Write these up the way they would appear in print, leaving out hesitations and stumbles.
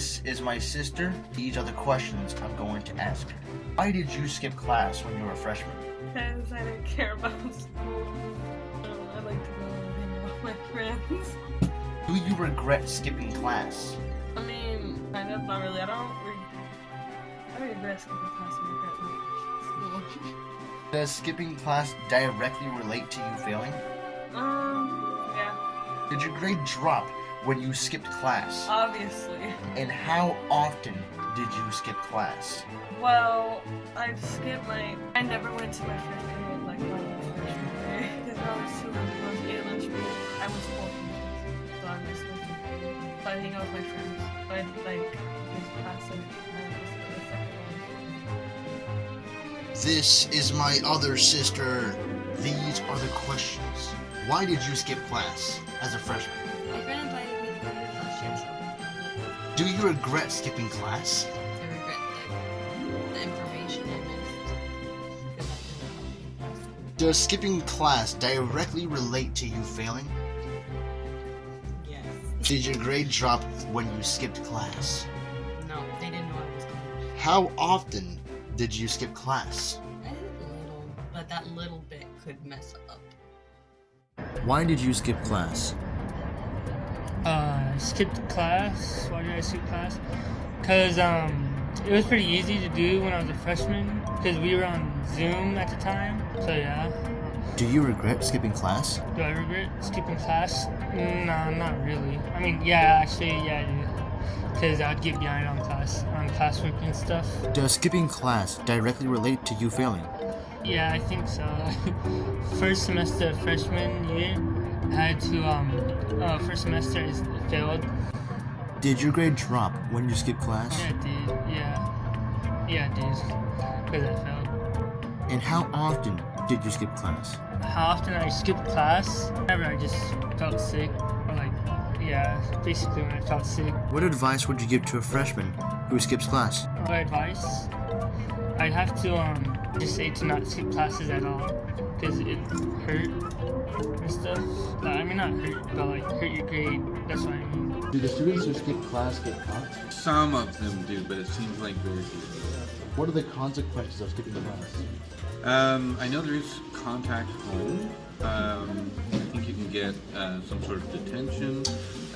This is my sister. These are the questions I'm going to ask her. Why did you skip class when you were a freshman? Because I didn't care about school. I like to go and hang out with my friends. Do you regret skipping class? I mean, kind of, not really. I regret skipping class and regret my school. Does skipping class directly relate to you failing? Yeah. Did your grade drop when you skipped class? Obviously. And how often did you skip class? Well, I never went to my first period, like, my freshman day. Because I was too late on the lunch break. I was 4 so I missed my period. So I hang out with my friends. So I, this class and the second one. This is my other sister. These are the questions. Why did you skip class as a freshman? My friend invited me to go to the first year show. Do you regret skipping class? I regret the information I missed. Does skipping class directly relate to you failing? Yes. Did your grade drop when you skipped class? No, they didn't know I was going. How often did you skip class? I did a little, but that little bit could mess up. Why did you skip class? Skipped class. Why did I skip class? Because it was pretty easy to do when I was a freshman. Because we were on Zoom at the time. So yeah. Do you regret skipping class? Do I regret skipping class? No, not really. I mean, yeah, actually, yeah, I do. Because I'd get behind on classwork and stuff. Does skipping class directly relate to you failing? Yeah, I think so. First semester of freshman year, I had to first semester is failed. Did your grade drop when you skipped class? Yeah, it did. Yeah, it did. Because I failed. And how often did you skip class? How often I skipped class? Whenever I just felt sick, or basically when I felt sick. What advice would you give to a freshman who skips class? What advice? I'd have to just say to not skip classes at all, because it hurt and stuff. I mean, not hurt, but like hurt your grade. That's what I mean. Do the students who skip class get caught? Some of them do, but it seems like very few. What are the consequences of skipping class? I know there is contact home. I think you can get some sort of detention,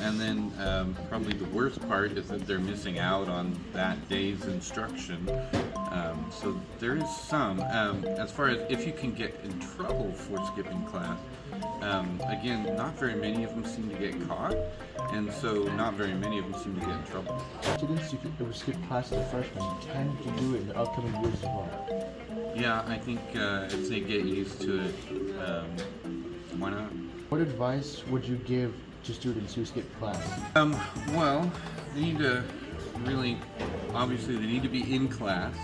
and then probably the worst part is that they're missing out on that day's instruction. So there is some. As far as if you can get in trouble for skipping class, again, not very many of them seem to get caught, and so not very many of them seem to get in trouble. Students who skip class as a freshman tend to do it in the upcoming years as well. Yeah, I think if they get used to it, why not? What advice would you give to students who skip class? Well, they need to obviously they need to be in class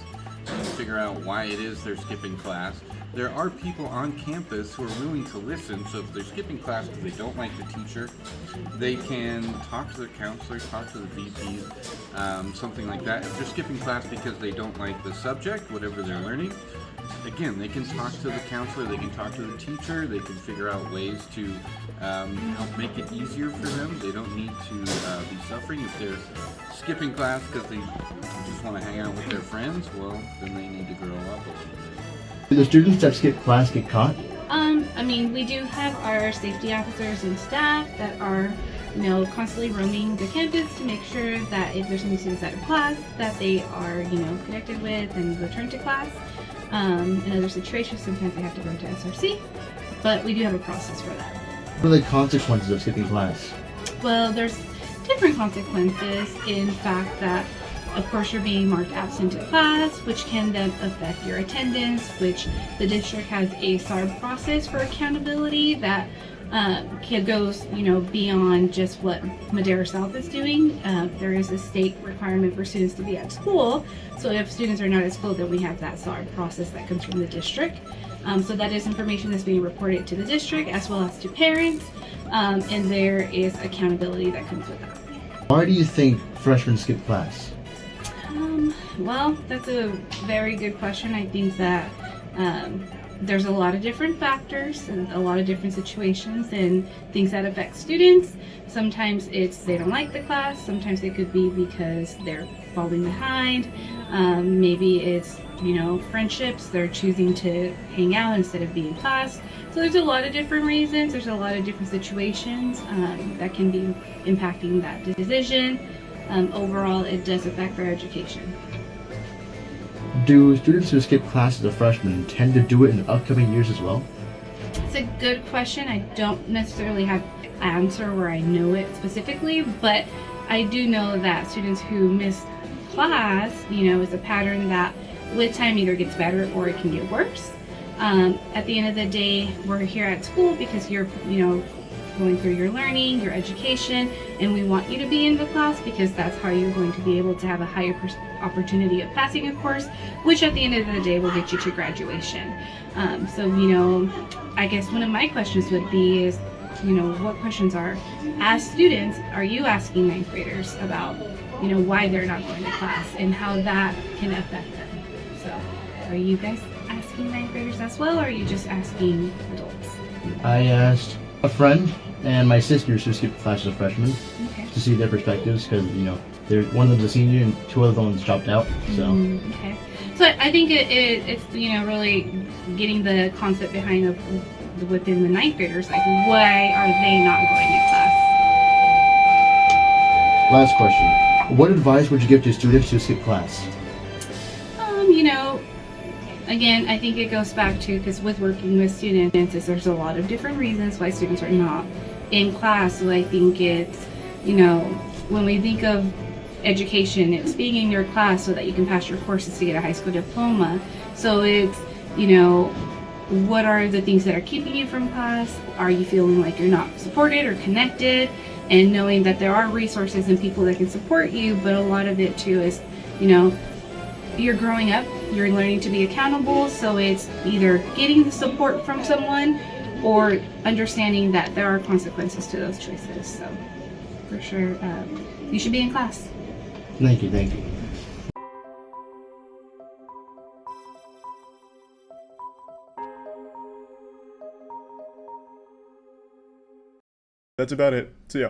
and figure out why it is they're skipping class. There are people on campus who are willing to listen, so if they're skipping class because they don't like the teacher, they can talk to the counselor, talk to the VP, something like that. If they're skipping class because they don't like the subject, whatever they're learning, again, they can talk to the counselor, they can talk to the teacher, they can figure out ways to help make it easier for them. They don't need to be suffering. If they're skipping class because they just want to hang out with their friends, well, then they need to grow up a little bit. Do the students that skip class get caught? I mean, we do have our safety officers and staff that are, constantly roaming the campus to make sure that if there's any students out of class, that they are, connected with and returned to class. In other situations, sometimes they have to go to SRC, but we do have a process for that. What are the consequences of skipping class? Well, there's different consequences in fact that, of course, you're being marked absent in class, which can then affect your attendance, which the district has a SARB process for accountability that goes, beyond just what Madera South is doing. There is a state requirement for students to be at school. So if students are not at school, then we have that SARB process that comes from the district. So that is information that's being reported to the district as well as to parents. And there is accountability that comes with that. Why do you think freshmen skip class? Well, that's a very good question. I think that there's a lot of different factors and a lot of different situations and things that affect students. Sometimes it's they don't like the class. Sometimes it could be because they're falling behind. Maybe it's, friendships. They're choosing to hang out instead of be in class. So there's a lot of different reasons. There's a lot of different situations that can be impacting that decision. Overall, it does affect their education. Do students who skip class as a freshman tend to do it in the upcoming years as well? It's a good question. I don't necessarily have an answer where I know it specifically, but I do know that students who miss class, is a pattern that with time either gets better or it can get worse. At the end of the day, we're here at school because you're, going through your learning, your education, and we want you to be in the class because that's how you're going to be able to have a higher opportunity of passing a course, which at the end of the day will get you to graduation. So, I guess one of my questions would be is, what questions as students, are you asking ninth graders about, why they're not going to class and how that can affect them? So, are you guys asking ninth graders as well, or are you just asking adults? I asked a friend and my sisters who skipped class as a freshman Okay. to see their perspectives because, one of them's a senior and two other ones dropped out. So Okay. So I think it's really getting the concept behind within the ninth graders, like why are they not going to class? last question. What advice would you give to students who skip class? Again, I think it goes back to, because with working with students, there's a lot of different reasons why students are not in class. So I think it's, when we think of education, it's being in your class so that you can pass your courses to get a high school diploma. So it's, what are the things that are keeping you from class? Are you feeling like you're not supported or connected? And knowing that there are resources and people that can support you, but a lot of it too is, you're growing up, you're learning to be accountable, so it's either getting the support from someone or understanding that there are consequences to those choices. So, for sure, you should be in class. Thank you, thank you. That's about it. See ya.